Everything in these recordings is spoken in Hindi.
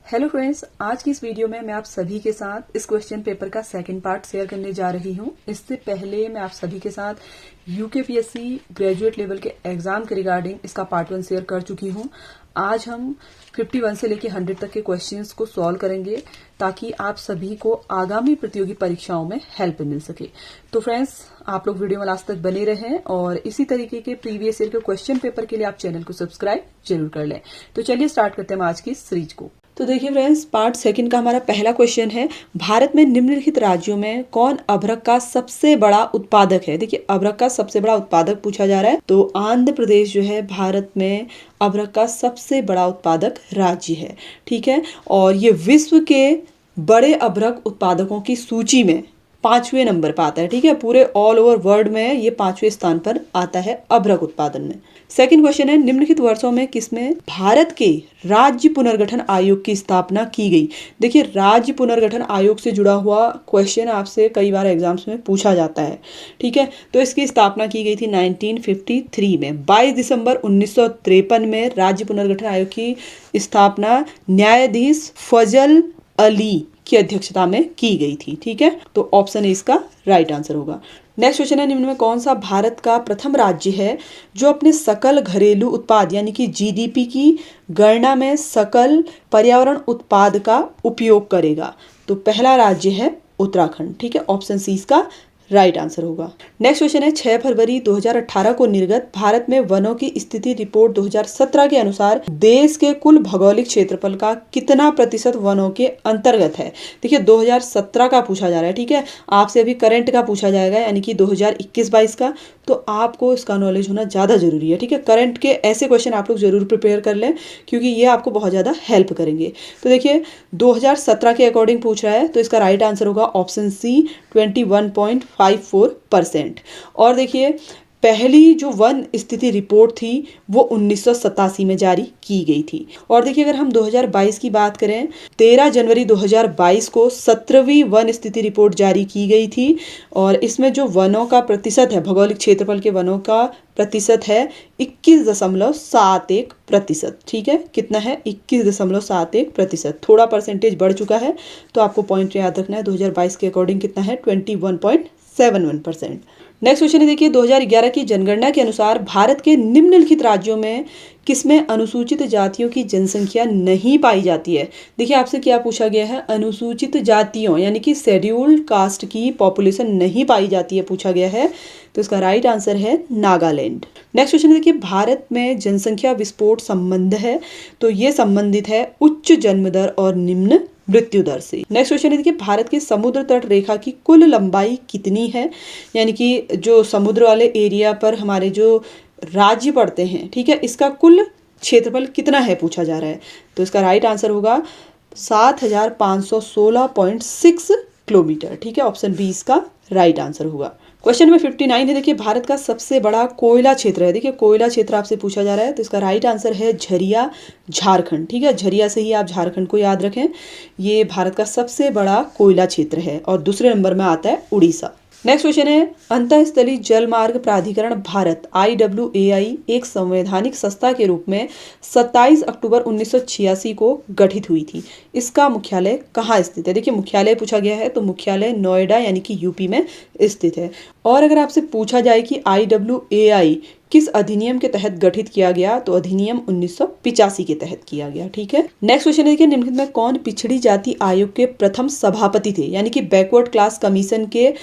हेलो फ्रेंड्स, आज की इस वीडियो में मैं आप सभी के साथ इस क्वेश्चन पेपर का सेकंड पार्ट शेयर करने जा रही हूं। इससे पहले मैं आप सभी के साथ यूकेपीएससी ग्रेजुएट लेवल के एग्जाम के रिगार्डिंग इसका पार्ट 1 शेयर कर चुकी हूं। आज हम 51 से लेकर 100 तक के क्वेश्चंस को सॉल्व करेंगे ताकि आप सभी को आगामी प्रतियोगी परीक्षाओं में हेल्प मिल सके। तो फ्रेंड्स, आप लोग वीडियो में लास्ट तक बने रहें और इसी तरीके के प्रीवियस ईयर के क्वेश्चन पेपर के लिए आप चैनल को सब्सक्राइब जरूर कर लें। तो चलिए स्टार्ट करते हैं आज की सीरीज को। तो देखिए फ्रेंड्स, पार्ट सेकंड का हमारा पहला क्वेश्चन है, भारत में निम्नलिखित राज्यों में कौन अभ्रक का सबसे बड़ा उत्पादक है। देखिए, अभ्रक का सबसे बड़ा उत्पादक पूछा जा रहा है, तो आंध्र प्रदेश जो है भारत में अभ्रक का सबसे बड़ा उत्पादक राज्य है। ठीक है, और ये विश्व के बड़े अभ्रक उत्पादकों की सूची में 5वें नंबर पर आता है। ठीक है, पूरे ऑल ओवर वर्ल्ड में ये 5वें स्थान पर आता है अभ्रक उत्पादन में। सेकंड क्वेश्चन है, निम्नलिखित वर्षों में किसमें भारत के राज्य पुनर्गठन आयोग की स्थापना की गई। देखिए, राज्य पुनर्गठन आयोग से जुड़ा हुआ क्वेश्चन आपसे कई बार एग्जाम्स में पूछा जाता है। ठीक है, तो इसकी स्थापना की गई थी 1953 में। 22 दिसंबर 1953 में राज्य पुनर्गठन आयोग की स्थापना न्यायाधीश फजल अली की अध्यक्षता में की गई थी। ठीक है, तो ऑप्शन ए इसका राइट आंसर होगा। नेक्स्ट क्वेश्चन है, निम्न में कौन सा भारत का प्रथम राज्य है जो अपने सकल घरेलू उत्पाद यानी कि जीडीपी की गणना में सकल पर्यावरण उत्पाद का उपयोग करेगा। तो पहला राज्य है उत्तराखंड। ठीक है, ऑप्शन सी इसका राइट आंसर होगा। नेक्स्ट क्वेश्चन है, 6 फरवरी 2018 को निर्गत भारत में वनों की स्थिति रिपोर्ट 2017 के अनुसार देश के कुल भौगोलिक क्षेत्रफल का कितना प्रतिशत वनों के अंतर्गत है। देखिए, 2017 का पूछा जा रहा है। ठीक है, आपसे अभी करंट का पूछा जाएगा यानी कि 2021-22 का, तो आपको इसका नॉलेज होना ज़्यादा जरूरी है। ठीक है, करंट के ऐसे क्वेश्चन आप लोग जरूर प्रिपेयर कर लें क्योंकि ये आपको बहुत ज़्यादा हेल्प करेंगे। तो देखिए, 2017 के अकॉर्डिंग पूछ रहा है, तो इसका राइट आंसर होगा ऑप्शन सी 21.54%। और देखिए, पहली जो वन स्थिति रिपोर्ट थी वो 1987 में जारी की गई थी। और देखिए, अगर हम 2022 की बात करें, 13 जनवरी 2022 को 17वीं वन स्थिति रिपोर्ट जारी की गई थी और इसमें जो वनों का प्रतिशत है, भौगोलिक क्षेत्रफल के वनों का प्रतिशत है 21.71%। ठीक है, कितना है? 21.71%। थोड़ा परसेंटेज बढ़ चुका है, तो आपको पॉइंट याद रखना है। 2022 के अकॉर्डिंग कितना है? 21.71%। नेक्स्ट क्वेश्चन है, देखिए, 2011 की जनगणना के अनुसार भारत के निम्नलिखित राज्यों में किसमें अनुसूचित जातियों की जनसंख्या नहीं पाई जाती है। देखिए, आपसे क्या पूछा गया है? अनुसूचित जातियों यानी कि शेड्यूल्ड कास्ट की पॉपुलेशन नहीं पाई जाती है, पूछा गया है। तो इसका राइट आंसर है नागालैंड। नेक्स्ट क्वेश्चन है, देखिए, भारत में जनसंख्या विस्फोट संबंध है, तो ये संबंधित है उच्च जन्म दर और निम्न मृत्यु दर से। नेक्स्ट क्वेश्चन है, देखिए, भारत के समुद्र तट रेखा की कुल लंबाई कितनी है, यानी कि जो समुद्र वाले एरिया पर हमारे जो राज्य पड़ते हैं, ठीक है, इसका कुल क्षेत्रफल कितना है पूछा जा रहा है। तो इसका राइट आंसर होगा 7516.6 किलोमीटर। ठीक है, ऑप्शन बी इसका राइट आंसर होगा। क्वेश्चन नंबर 59 है, देखिए, भारत का सबसे बड़ा कोयला क्षेत्र है। देखिए, कोयला क्षेत्र आपसे पूछा जा रहा है, तो इसका राइट आंसर है झरिया, झारखंड। ठीक है, झरिया से ही आप झारखंड को याद रखें। ये भारत का सबसे बड़ा कोयला क्षेत्र है और दूसरे नंबर में आता है उड़ीसा। नेक्स्ट क्वेश्चन है, अंतःस्थलीय जल मार्ग प्राधिकरण भारत IWAI एक संवैधानिक संस्था के रूप में 27 अक्टूबर 1986 को गठित हुई थी। इसका मुख्यालय कहाँ स्थित है? देखिए, मुख्यालय पूछा गया है, तो मुख्यालय नोएडा यानी कि यूपी में स्थित है। और अगर आपसे पूछा जाए कि IWAI किस अधिनियम के तहत गठित किया गया, तो अधिनियम 1985 के तहत किया गया। ठीक है, नेक्स्ट क्वेश्चन है कि निम्नलिखित में कौन पिछड़ी जाति आयोग के प्रथम सभापति थे, यानी कि बैकवर्ड क्लास कमीशन के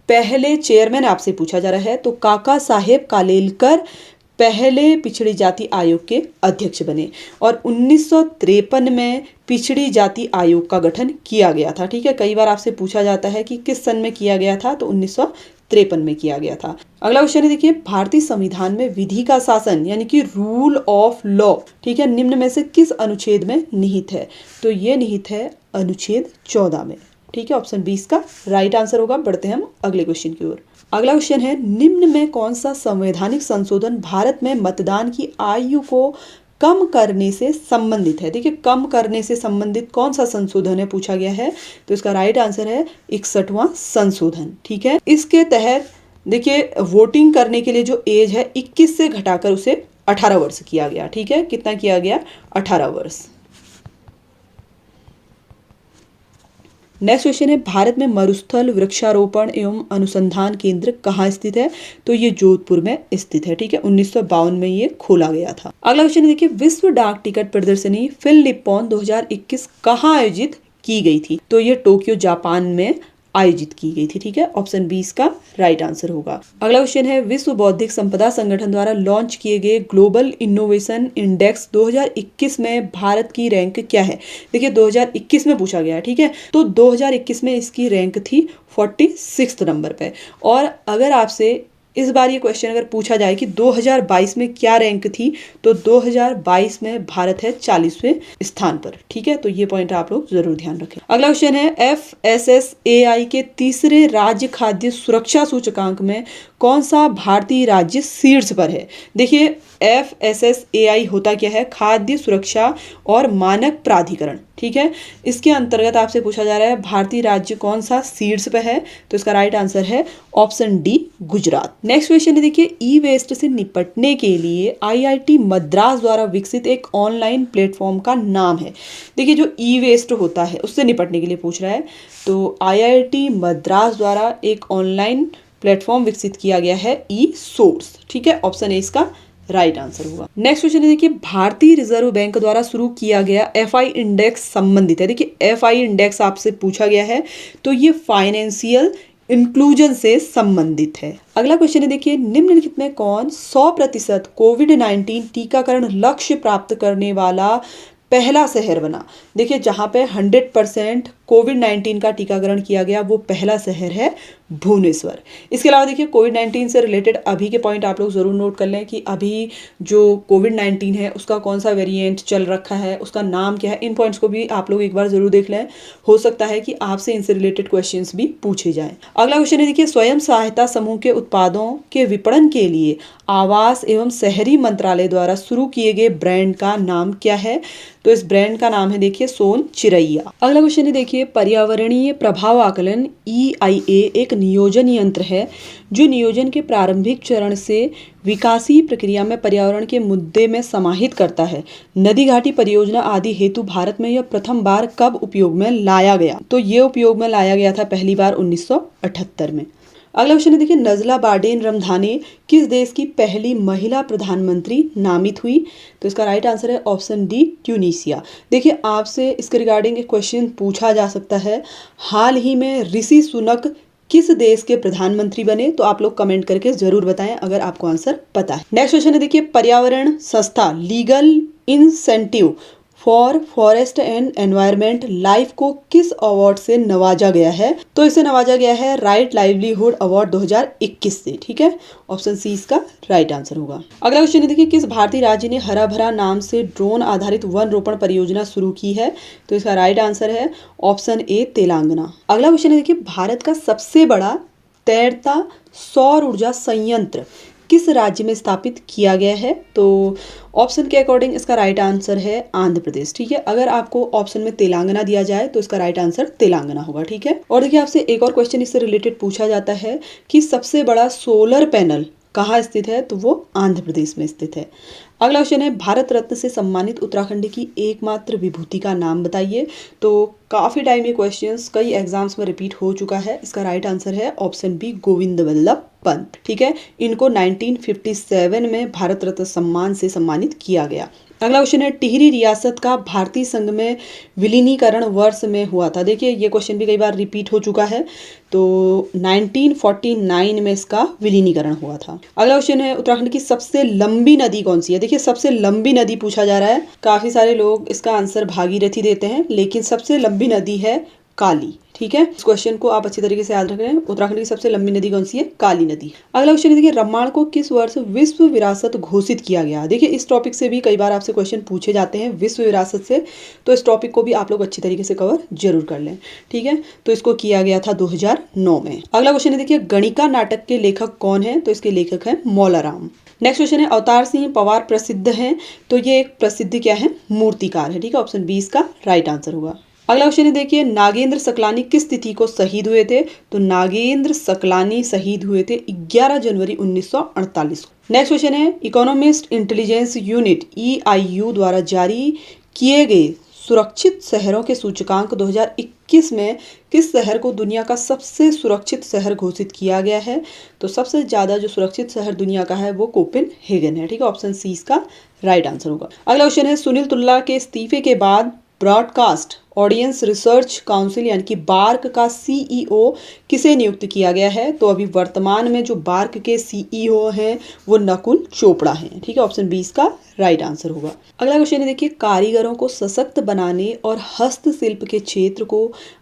पहले चेयरमैन आपसे पूछा जा रहा है। तो काका साहेब कालेलकर पहले पिछड़ी जाति आयोग के अध्यक्ष बने और 1953 में पिछड़ी जाति आयोग का गठन किया गया था। ठीक है, कई बार आपसे पूछा जाता है कि किस सन में किया गया था, तो 1953 में किया गया था। अगला क्वेश्चन है, देखिए, भारतीय संविधान में विधि का शासन यानी कि रूल ऑफ लॉ, ठीक है, निम्न में से किस अनुच्छेद में निहित है? तो ये निहित है अनुच्छेद 14 में। ठीक है, ऑप्शन 20 का राइट आंसर होगा। बढ़ते हैं हम अगले क्वेश्चन की ओर। अगला क्वेश्चन है, निम्न में कौन सा संवैधानिक संशोधन भारत में मतदान की आयु को कम करने से संबंधित है? देखिए, कम करने से संबंधित कौन सा संशोधन है पूछा गया है, तो इसका राइट आंसर है 61वां संशोधन। ठीक है, इसके तहत देखिए, वोटिंग करने के लिए जो एज है 21 से घटाकर उसे 18 वर्ष किया गया। ठीक है, कितना किया गया? 18 वर्ष। नेक्स्ट क्वेश्चन है, भारत में मरुस्थल वृक्षारोपण एवं अनुसंधान केंद्र कहाँ स्थित है? तो ये जोधपुर में स्थित है। ठीक है, 1952 में ये खोला गया था। अगला क्वेश्चन है, देखिए विश्व डाक टिकट प्रदर्शनी फिलनिप्पॉन 2021 कहाँ आयोजित की गई थी? तो ये टोक्यो जापान में आयोजित की गई थी। ठीक है, ऑप्शन बी इसका राइट आंसर होगा। अगला क्वेश्चन है, विश्व बौद्धिक संपदा संगठन द्वारा लॉन्च किए गए ग्लोबल इनोवेशन इंडेक्स 2021 में भारत की रैंक क्या है? देखिए 2021 में पूछा गया है। ठीक है, तो 2021 में इसकी रैंक थी 46 नंबर पे। और अगर आपसे इस बार ये क्वेश्चन अगर पूछा जाए कि 2022 में क्या रैंक थी, तो 2022 में भारत है 40वें स्थान पर। ठीक है, तो ये पॉइंट आप लोग जरूर ध्यान रखें। अगला क्वेश्चन है, FSSAI के तीसरे राज्य खाद्य सुरक्षा सूचकांक में कौन सा भारतीय राज्य शीर्ष पर है? देखिए FSSAI होता क्या है? खाद्य सुरक्षा और मानक प्राधिकरण। ठीक है, इसके अंतर्गत आपसे पूछा जा रहा है भारतीय राज्य कौन सा शीर्ष पे है? तो इसका राइट आंसर है option D, Gujarat. Next question है, देखिए ई वेस्ट से निपटने के लिए IIT मद्रास द्वारा विकसित एक ऑनलाइन प्लेटफॉर्म का नाम है। देखिए जो ई वेस्ट होता है उससे निपटने के लिए पूछ रहा है, तो IIT मद्रास द्वारा एक ऑनलाइन प्लेटफॉर्म विकसित किया गया है ई सोर्स। ठीक है, ऑप्शन ए इसका राइट आंसर हुआ। नेक्स्ट क्वेश्चन है, देखिए भारतीय रिजर्व बैंक द्वारा शुरू किया गया FI इंडेक्स संबंधित है। देखिए FI इंडेक्स आपसे पूछा गया है, तो ये फाइनेंशियल इंक्लूजन से संबंधित है। अगला क्वेश्चन है, देखिए निम्नलिखित में कौन 100% कोविड-19 टीकाकरण लक्ष्य प्राप्त करने वाला पहला शहर बना? देखिए जहां पे 100% कोविड-19 का टीकाकरण किया गया वो पहला शहर है भुवनेश्वर। इसके अलावा देखिए कोविड-19 से रिलेटेड अभी के पॉइंट आप लोग जरूर नोट कर लें कि अभी जो कोविड-19 है उसका कौन सा वेरिएंट चल रखा है, उसका नाम क्या है। इन पॉइंट्स को भी आप लोग एक बार जरूर देख लें, हो सकता है कि आपसे इनसे रिलेटेड क्वेश्चंस भी पूछे जाएं। अगला क्वेश्चन है, देखिए स्वयं सहायता समूह के उत्पादों के विपणन के लिए आवास एवं शहरी मंत्रालय द्वारा शुरू किए गए ब्रांड का नाम क्या है? तो इस ब्रांड का नाम है देखिए सोन चिरैया। अगला क्वेश्चन है, देखिए पर्यावरणीय प्रभाव आकलन EIA एक नियोजन यंत्र है जो नियोजन के प्रारंभिक चरण से विकासीय प्रक्रिया में पर्यावरण के मुद्दे में समाहित करता है। नदी घाटी परियोजना आदि हेतु भारत में यह प्रथम बार कब उपयोग में लाया गया? तो ये उपयोग में लाया गया था पहली बार 1978 में। अगला क्वेश्चन है, देखिए नजला बार्डेन रमधाने किस देश की पहली महिला प्रधानमंत्री नामित हुई? तो इसका राइट आंसर है ऑप्शन डी, ट्यूनीशिया। देखिए आपसे इसके रिगार्डिंग एक क्वेश्चन पूछा जा सकता है, हाल ही में ऋषि सुनक किस देश के प्रधानमंत्री बने? तो आप लोग कमेंट करके जरूर बताएं अगर आपको आंसर पता है। नेक्स्ट क्वेश्चन है, देखिए पर्यावरण संस्था legal incentive for forest and environment life को किस अवार्ड से नवाजा गया है? तो इसे नवाजा गया है राइट लाइवलीहुड अवार्ड 2021 से। ठीक है, ऑप्शन सी इसका राइट आंसर होगा। अगला क्वेश्चन है, देखिए किस भारतीय राज्य ने हरा भरा नाम से ड्रोन आधारित वन रोपण परियोजना शुरू की है? तो इसका राइट आंसर है ऑप्शन ए, तेलंगाना। अगला क्वेश्चन है, देखिए भारत का सबसे बड़ा तैरता सौर ऊर्जा संयंत्र किस राज्य में स्थापित किया गया है? तो ऑप्शन के अकॉर्डिंग इसका राइट आंसर है आंध्र प्रदेश। ठीक है, अगर आपको ऑप्शन में तेलंगाना दिया जाए तो इसका राइट आंसर तेलंगाना होगा। ठीक है, और देखिए आपसे एक और क्वेश्चन इससे रिलेटेड पूछा जाता है कि सबसे बड़ा सोलर पैनल कहाँ स्थित है? तो वो आंध्र प्रदेश में स्थित है। अगला क्वेश्चन है, भारत रत्न से सम्मानित उत्तराखंड की एकमात्र विभूति का नाम बताइए। तो काफी टाइम ये क्वेश्चंस कई एग्जाम्स में रिपीट हो चुका है। इसका राइट आंसर है ऑप्शन बी, गोविंद वल्लभ पंत। ठीक है, इनको 1957 में भारत रत्न सम्मान से सम्मानित किया गया। अगला क्वेश्चन है, टिहरी रियासत का भारतीय संघ में विलीनीकरण वर्ष में हुआ था? देखिए ये क्वेश्चन भी कई बार रिपीट हो चुका है, तो 1949 में इसका विलीनीकरण हुआ था। अगला क्वेश्चन है, उत्तराखंड की सबसे लंबी नदी कौन सी है? देखिए सबसे लंबी नदी पूछा जा रहा है, काफी सारे लोग इसका आंसर भागीरथी देते हैं, लेकिन सबसे लंबी नदी है काली। ठीक है, इस क्वेश्चन को आप अच्छी तरीके से याद रख रहे हैं। उत्तराखंड की सबसे लंबी नदी कौन सी है? काली नदी। अगला क्वेश्चन है, देखिए रम्माण को किस वर्ष विश्व विरासत घोषित किया गया? देखिए इस टॉपिक से भी कई बार आपसे क्वेश्चन पूछे जाते हैं विश्व विरासत से, तो इस टॉपिक को भी आप लोग अच्छी तरीके से कवर जरूर कर लें। ठीक है, तो इसको किया गया था 2009 में। अगला क्वेश्चन है, देखिए गणिका नाटक के लेखक कौन है? तो इसके लेखक हैं मौलाराम। नेक्स्ट क्वेश्चन है, अवतार सिंह पवार प्रसिद्ध हैं? तो ये एक प्रसिद्ध क्या है? मूर्तिकार है। ठीक है, ऑप्शन बी इसका राइट आंसर होगा। अगला क्वेश्चन है, देखिए नागेंद्र सकलानी किस तिथि को शहीद हुए थे? तो नागेंद्र सकलानी शहीद हुए थे 11 जनवरी 1948 को। नेक्स्ट क्वेश्चन है, इकोनॉमिस्ट इंटेलिजेंस यूनिट EIU द्वारा जारी किए गए सुरक्षित शहरों के सूचकांक 2021 में किस शहर को दुनिया का सबसे सुरक्षित शहर घोषित किया गया है? तो सबसे ज़्यादा जो सुरक्षित शहर दुनिया का है वो कोपेनहेगन है। ठीक है, ऑप्शन सी इसका राइट आंसर होगा। अगला क्वेश्चन है, सुनील तुल्ला के इस्तीफे के बाद ब्रॉडकास्ट ऑडियंस रिसर्च काउंसिल यानी कि बार्क का सीईओ किसे नियुक्त किया गया है? तो अभी वर्तमान में जो बार्क के सीईओ हैं वो नकुल चोपड़ा हैं। ठीक है, ऑप्शन बी इसका राइट आंसर होगा। अगला क्वेश्चन है, देखिए, कारीगरों को सशक्त बनाने और हस्तशिल्प के क्षेत्र को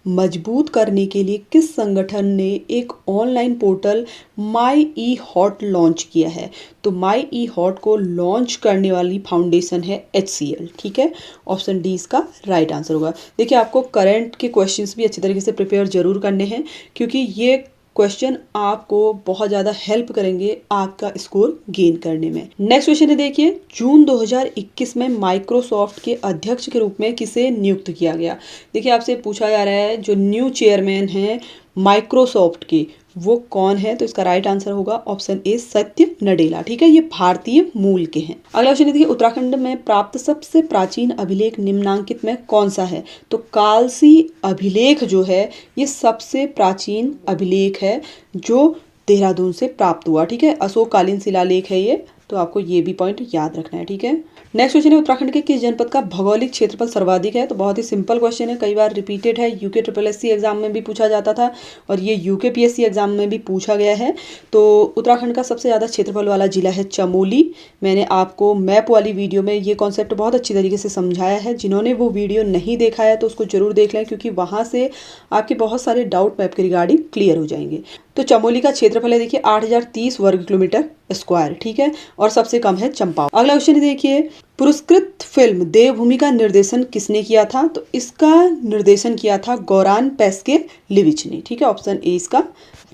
मजबूत करने के लिए किस संगठन ने एक online portal my E hot launch किया है? तो माई ई हॉट को लॉन्च करने वाली फाउंडेशन है HCL। ठीक है, ऑप्शन डी इसका राइट आंसर होगा। देखिए, आपको करंट के क्वेश्चंस भी अच्छी तरीके से प्रिपेयर जरूर करने हैं, क्योंकि ये क्वेश्चन आपको बहुत ज़्यादा हेल्प करेंगे आपका स्कोर गेन करने में। नेक्स्ट क्वेश्चन है, देखिए, जून 2021 में माइक्रोसॉफ्ट के अध्यक्ष के रूप में किसे नियुक्त किया गया? देखिए, आपसे पूछा जा रहा है जो न्यू चेयरमैन हैं माइक्रोसॉफ्ट के वो कौन है? तो इसका राइट आंसर होगा ऑप्शन ए सत्य नडेला। ठीक है, ये भारतीय मूल के हैं। अगला क्वेश्चन देखिए, उत्तराखंड में प्राप्त सबसे प्राचीन अभिलेख निम्नांकित में कौन सा है? तो कालसी अभिलेख जो है ये सबसे प्राचीन अभिलेख है जो देहरादून से प्राप्त हुआ। ठीक है, अशोककालीन शिलालेख है ये, तो आपको ये भी पॉइंट याद रखना है। ठीक है, नेक्स्ट क्वेश्चन है, उत्तराखंड के किस जनपद का भौगोलिक क्षेत्रफल सर्वाधिक है? तो बहुत ही सिंपल क्वेश्चन है, कई बार रिपीटेड है, यूके SSC एग्जाम में भी पूछा जाता था और ये यूके PSC एग्जाम में भी पूछा गया है। तो उत्तराखंड का सबसे ज़्यादा क्षेत्रफल वाला जिला है चमोली। मैंने आपको मैप वाली वीडियो में ये कॉन्सेप्ट बहुत अच्छी तरीके से समझाया है। जिन्होंने वो वीडियो नहीं देखा है तो उसको जरूर देख लें, क्योंकि वहाँ से आपके बहुत सारे डाउट मैप के रिगार्डिंग क्लियर हो जाएंगे। तो चमोली का क्षेत्रफल है, देखिए, 8030 वर्ग किलोमीटर स्क्वायर। ठीक है, और सबसे कम है चंपावत। अगला क्वेश्चन देखिए, पुरस्कृत फिल्म देवभूमि का निर्देशन किसने किया था? तो इसका निर्देशन किया था गौरान पैस्केलेविच ने। ठीक है, ऑप्शन ए इसका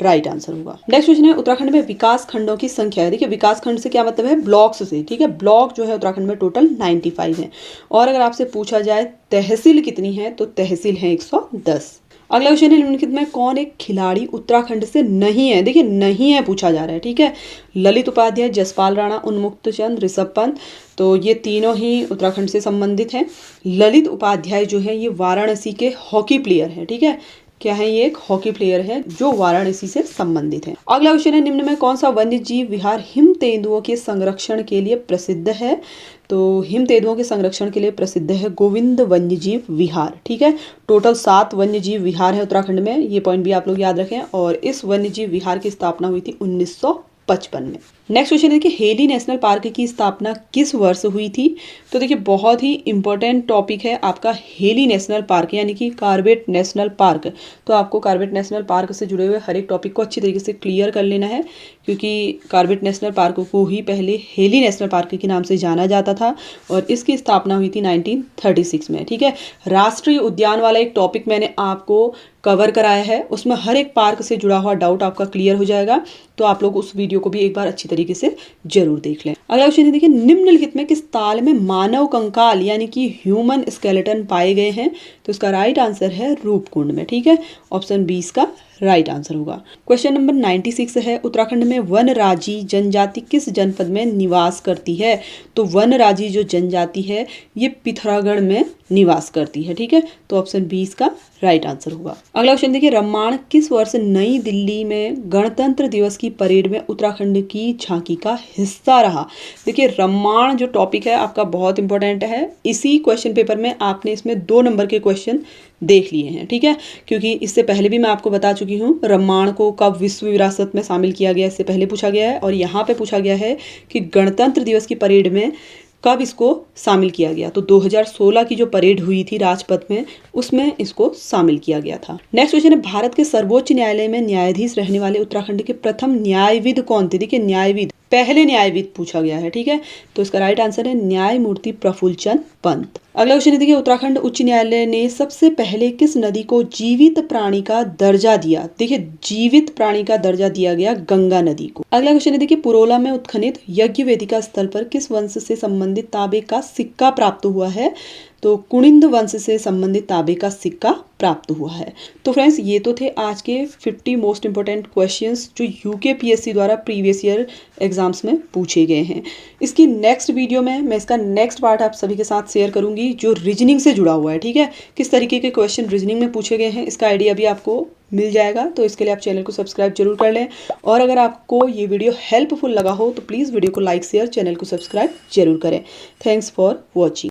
राइट आंसर होगा। नेक्स्ट क्वेश्चन है, उत्तराखंड में विकास खंडों की संख्या है। देखिए, विकास खंड से क्या मतलब है? ब्लॉक्स से। ठीक है, ब्लॉक जो है उत्तराखंड में टोटल 95 है। और अगर आपसे पूछा जाए तहसील कितनी है, तो तहसील है 110। अगला क्वेश्चन है, निम्नलिखित में कौन एक खिलाड़ी उत्तराखंड से नहीं है? देखिए, नहीं है पूछा जा रहा है। ठीक है, ललित उपाध्याय, जसपाल राणा, उन्मुक्त चंद, ऋषभ पंत, तो ये तीनों ही उत्तराखंड से संबंधित हैं। ललित उपाध्याय जो है ये वाराणसी के हॉकी प्लेयर है। ठीक है, क्या है? ये एक हॉकी प्लेयर है जो वाराणसी से संबंधित है। अगला क्वेश्चन है, निम्न में कौन सा वन्य जीव विहार हिम तेंदुओं के संरक्षण के लिए प्रसिद्ध है? तो हिम तेंदुओं के संरक्षण के लिए प्रसिद्ध है गोविंद वन्य जीव विहार। ठीक है, टोटल 7 वन्य जीव विहार है उत्तराखंड में, ये पॉइंट भी आप लोग याद रखें। और इस वन्य जीव विहार की स्थापना हुई थी 1955 में। नेक्स्ट क्वेश्चन देखिए, हेली नेशनल पार्क की स्थापना किस वर्ष हुई थी? तो देखिए, बहुत ही इंपॉर्टेंट टॉपिक है आपका हेली नेशनल पार्क यानी कि कॉर्बेट नेशनल पार्क। तो आपको कॉर्बेट नेशनल पार्क से जुड़े हुए हर एक टॉपिक को अच्छी तरीके से क्लियर कर लेना है, क्योंकि कॉर्बेट नेशनल पार्क को ही पहले हेली नेशनल पार्क के नाम से जाना जाता था और इसकी स्थापना हुई थी 1936 में। ठीक है, राष्ट्रीय उद्यान वाला एक टॉपिक मैंने आपको कवर कराया है, उसमें हर एक पार्क से जुड़ा हुआ डाउट आपका क्लियर हो जाएगा। तो आप लोग उस वीडियो को भी एक बार अच्छी तरीके से जरूर देख लें। अगला क्वेश्चन देखिए, निम्नलिखित में किस ताल में मानव कंकाल यानी कि ह्यूमन स्केलेटन पाए गए हैं? तो इसका राइट आंसर है रूपकुंड में। ठीक है, ऑप्शन बी इसका राइट आंसर होगा। क्वेश्चन नंबर 96 है, उत्तराखंड में वनराजी जनजाति किस जनपद में निवास करती है? तो वनराजी जो जनजाति है ये पिथौरागढ़ में निवास करती है। ठीक है, तो ऑप्शन बी इसका राइट आंसर होगा। अगला क्वेश्चन देखिए, रम्माण किस वर्ष नई दिल्ली में गणतंत्र दिवस की परेड में उत्तराखंड की झांकी का हिस्सा रहा? देखिए, रम्माण जो टॉपिक है आपका बहुत इंपॉर्टेंट है। इसी क्वेश्चन पेपर में आपने इसमें 2 नंबर के क्वेश्चन देख लिए हैं। ठीक है, क्योंकि इससे पहले भी मैं आपको बता चुकी हूँ रम्माण को कब विश्व विरासत में शामिल किया गया, इससे पहले पूछा गया है। और यहाँ पे पूछा गया है कि गणतंत्र दिवस की परेड में कब इसको शामिल किया गया। तो 2016 की जो परेड हुई थी राजपथ में उसमें इसको शामिल किया गया था। नेक्स्ट क्वेश्चन है, भारत के सर्वोच्च न्यायालय में न्यायाधीश रहने वाले उत्तराखंड के प्रथम न्यायविद कौन थे? देखिए, न्यायविद पहले न्यायविद पूछा गया है। ठीक है, तो इसका राइट आंसर है न्यायमूर्ति प्रफुल्ल चंद्र पंत। अगला क्वेश्चन देखिए, उत्तराखंड उच्च न्यायालय ने सबसे पहले किस नदी को जीवित प्राणी का दर्जा दिया? देखिए, जीवित प्राणी का दर्जा दिया गया गंगा नदी को। अगला क्वेश्चन देखिए, पुरोला में उत्खनित यज्ञ वेदिका स्थल पर किस वंश से संबंधित तांबे का सिक्का प्राप्त हुआ है? तो कुणिंद वंश से संबंधित तांबे का सिक्का प्राप्त हुआ है। तो फ्रेंड्स ये तो थे आज के 50 मोस्ट इंपॉर्टेंट क्वेश्चंस जो यूकेपीएससी द्वारा प्रीवियस ईयर एग्जाम्स में पूछे गए हैं। इसकी नेक्स्ट वीडियो में मैं इसका नेक्स्ट पार्ट आप सभी के साथ शेयर करूंगी जो रीजनिंग से जुड़ा हुआ है। ठीक है, किस तरीके के क्वेश्चन रीजनिंग में पूछे गए हैं इसका आइडिया भी आपको मिल जाएगा। तो इसके लिए आप चैनल को सब्सक्राइब जरूर कर लें, और अगर आपको ये वीडियो हेल्पफुल लगा हो तो प्लीज़ वीडियो को लाइक शेयर, चैनल को सब्सक्राइब जरूर करें। Thanks for watching.